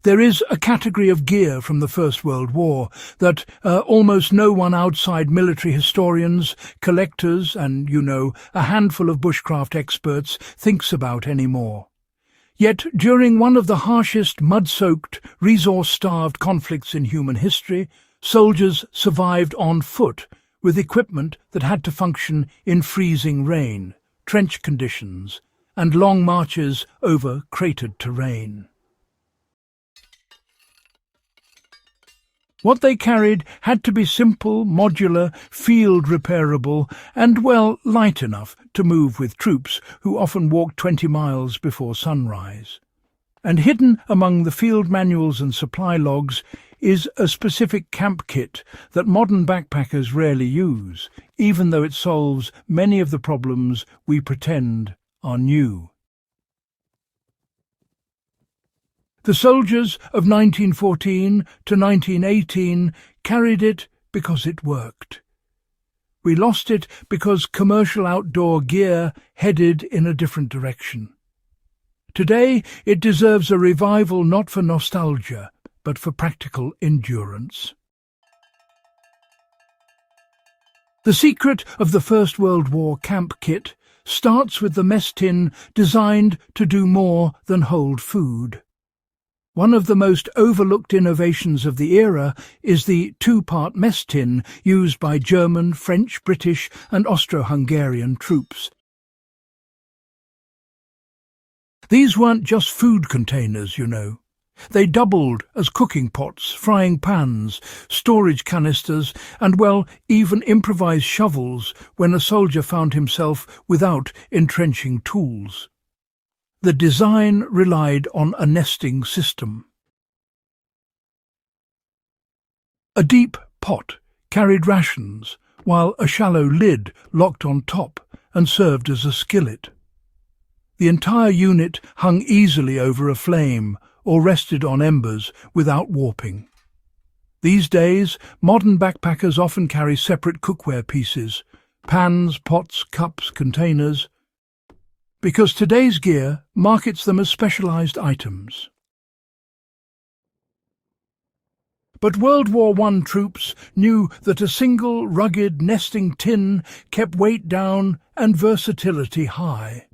There is a category of gear from the First World War that almost no one outside military historians, collectors and, a handful of bushcraft experts thinks about anymore. Yet during one of the harshest, mud-soaked, resource-starved conflicts in human history, soldiers survived on foot with equipment that had to function in freezing rain, trench conditions, and long marches over cratered terrain. What they carried had to be simple, modular, field-repairable, and, light enough to move with troops who often walked 20 miles before sunrise. And hidden among the field manuals and supply logs is a specific camp kit that modern backpackers rarely use, even though it solves many of the problems we pretend are new. The soldiers of 1914 to 1918 carried it because it worked. We lost it because commercial outdoor gear headed in a different direction. Today it deserves a revival not for nostalgia, but for practical endurance. The secret of the First World War camp kit starts with the mess tin designed to do more than hold food. One of the most overlooked innovations of the era is the two-part mess tin used by German, French, British and Austro-Hungarian troops. These weren't just food containers, They doubled as cooking pots, frying pans, storage canisters and, even improvised shovels when a soldier found himself without entrenching tools. The design relied on a nesting system. A deep pot carried rations, while a shallow lid locked on top and served as a skillet. The entire unit hung easily over a flame or rested on embers without warping. These days, modern backpackers often carry separate cookware pieces, pans, pots, cups, containers, because today's gear markets them as specialized items. But World War I troops knew that a single rugged nesting tin kept weight down and versatility high.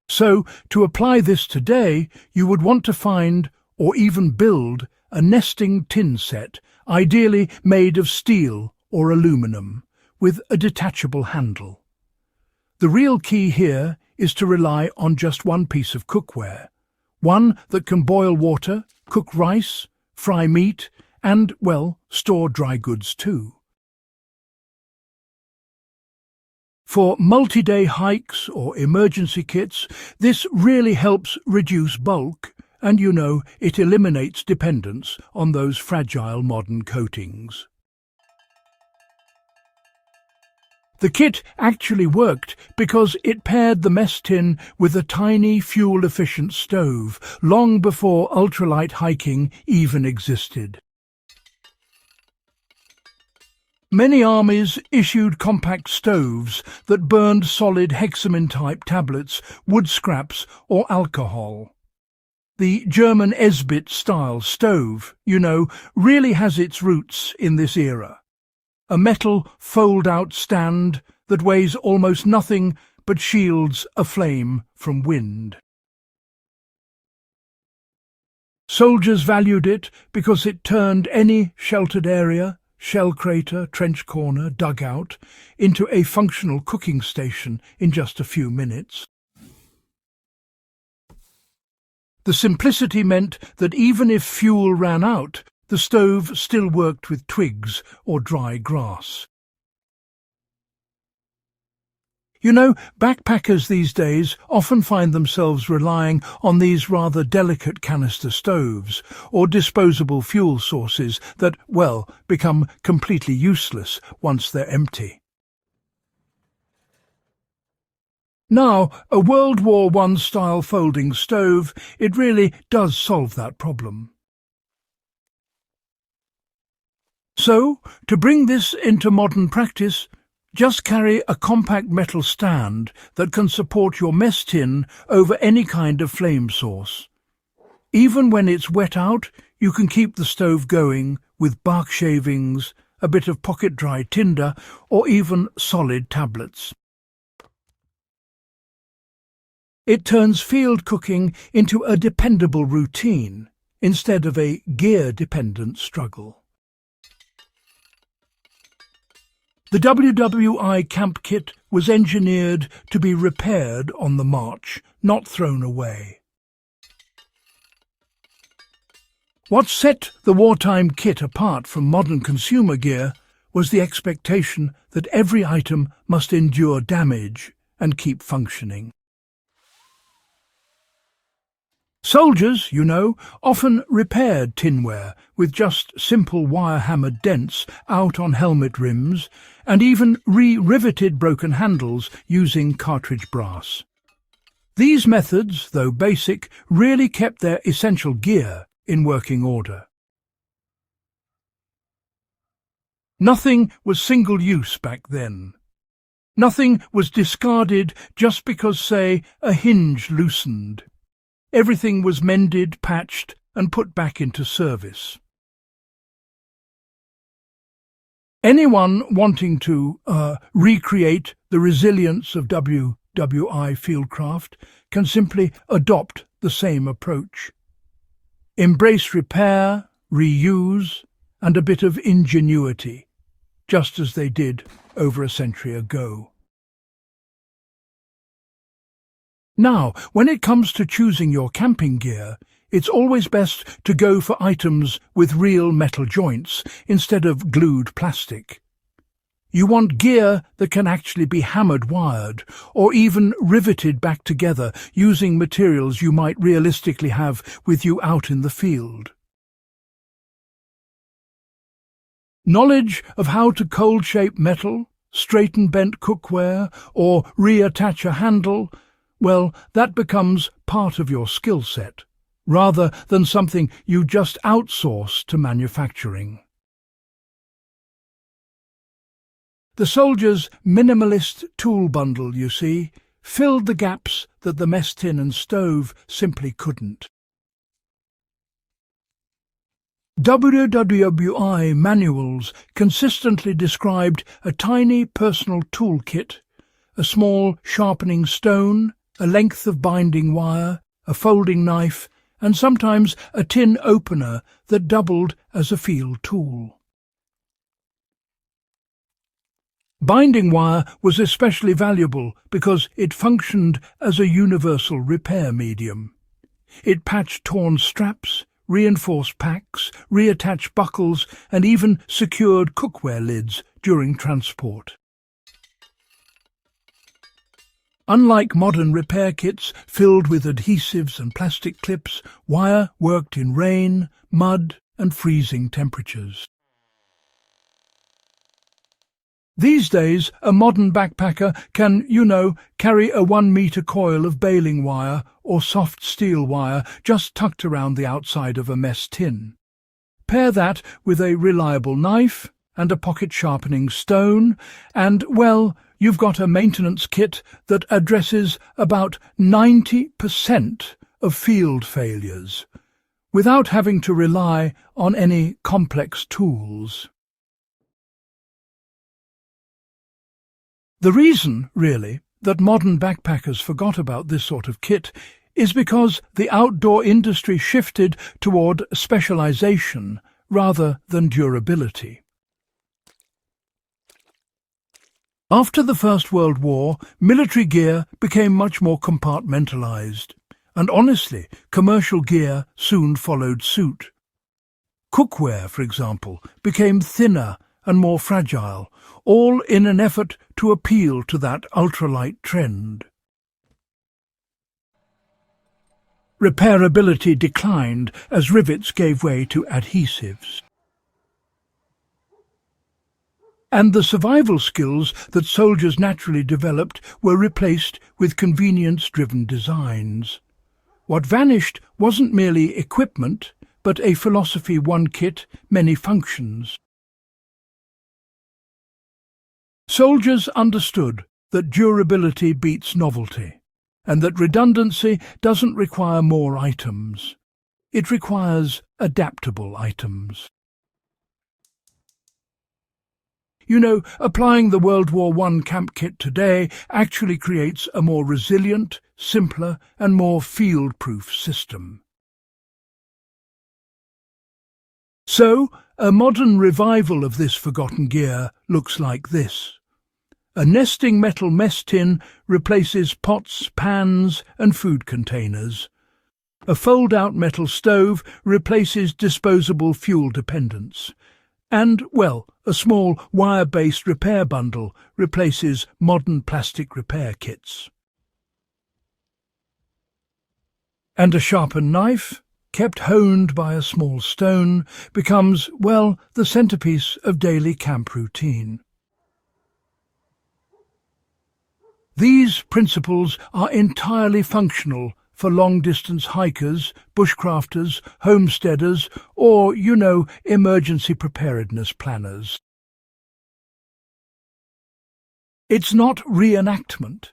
So, to apply this today, you would want to find, or even build, a nesting tin set, ideally made of steel or aluminum, with a detachable handle. The real key here is to rely on just one piece of cookware, one that can boil water, cook rice, fry meat, and, store dry goods too. For multi-day hikes or emergency kits, this really helps reduce bulk and, it eliminates dependence on those fragile modern coatings. The kit actually worked because it paired the mess tin with a tiny fuel-efficient stove, long before ultralight hiking even existed. Many armies issued compact stoves that burned solid hexamine-type tablets, wood scraps or alcohol. The German Esbit-style stove, really has its roots in this era. A metal fold-out stand that weighs almost nothing but shields a flame from wind. Soldiers valued it because it turned any sheltered area, shell crater, trench corner, dugout, into a functional cooking station in just a few minutes. The simplicity meant that even if fuel ran out, the stove still worked with twigs or dry grass. Backpackers these days often find themselves relying on these rather delicate canister stoves or disposable fuel sources that, become completely useless once they're empty. Now, a World War I-style folding stove, it really does solve that problem. So, to bring this into modern practice, Just carry a compact metal stand that can support your mess tin over any kind of flame source. Even when it's wet out, you can keep the stove going with bark shavings, a bit of pocket-dry tinder, or even solid tablets. It turns field cooking into a dependable routine instead of a gear-dependent struggle. The WWI camp kit was engineered to be repaired on the march, not thrown away. What set the wartime kit apart from modern consumer gear was the expectation that every item must endure damage and keep functioning. Soldiers, you know, often repaired tinware with just simple wire-hammered dents out on helmet rims and even re-riveted broken handles using cartridge brass. These methods, though basic, really kept their essential gear in working order. Nothing was single-use back then. Nothing was discarded just because, say, a hinge loosened. Everything was mended, patched, and put back into service. Anyone wanting to recreate the resilience of WWI fieldcraft can simply adopt the same approach. Embrace repair, reuse, and a bit of ingenuity, just as they did over a century ago. Now, when it comes to choosing your camping gear, it's always best to go for items with real metal joints instead of glued plastic. You want gear that can actually be hammered wired or even riveted back together using materials you might realistically have with you out in the field. Knowledge of how to cold-shape metal, straighten bent cookware, or reattach a handle, well, that becomes part of your skill set, rather than something you just outsource to manufacturing. The soldier's minimalist tool bundle, you see, filled the gaps that the mess tin and stove simply couldn't. WWI manuals consistently described a tiny personal toolkit, a small sharpening stone, a length of binding wire, a folding knife, and sometimes a tin opener that doubled as a field tool. Binding wire was especially valuable because it functioned as a universal repair medium. It patched torn straps, reinforced packs, reattached buckles, and even secured cookware lids during transport. Unlike modern repair kits filled with adhesives and plastic clips, wire worked in rain, mud, and freezing temperatures. These days, a modern backpacker can, carry a 1-meter coil of baling wire or soft steel wire just tucked around the outside of a mess tin. Pair that with a reliable knife and a pocket-sharpening stone, and, well, you've got a maintenance kit that addresses about 90% of field failures, without having to rely on any complex tools. The reason, really, that modern backpackers forgot about this sort of kit is because the outdoor industry shifted toward specialization rather than durability. After the First World War, military gear became much more compartmentalized, and honestly, commercial gear soon followed suit. Cookware, for example, became thinner and more fragile, all in an effort to appeal to that ultralight trend. Repairability declined as rivets gave way to adhesives. And the survival skills that soldiers naturally developed were replaced with convenience-driven designs. What vanished wasn't merely equipment, but a philosophy: one kit, many functions. Soldiers understood that durability beats novelty, and that redundancy doesn't require more items. It requires adaptable items. You know, applying the World War I camp kit today actually creates a more resilient, simpler and more field-proof system. So, a modern revival of this forgotten gear looks like this. A nesting metal mess tin replaces pots, pans and food containers. A fold-out metal stove replaces disposable fuel dependence. And, well, a small wire-based repair bundle replaces modern plastic repair kits. And a sharpened knife, kept honed by a small stone, becomes, well, the centerpiece of daily camp routine. These principles are entirely functional for long-distance hikers, bushcrafters, homesteaders, or, you know, emergency preparedness planners. It's not reenactment.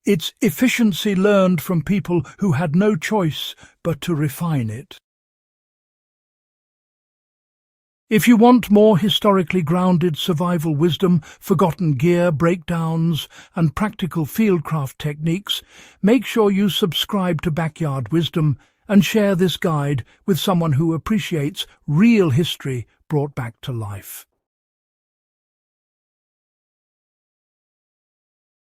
It's efficiency learned from people who had no choice but to refine it. If you want more historically grounded survival wisdom, forgotten gear, breakdowns, and practical fieldcraft techniques, make sure you subscribe to Backyard Wisdom and share this guide with someone who appreciates real history brought back to life.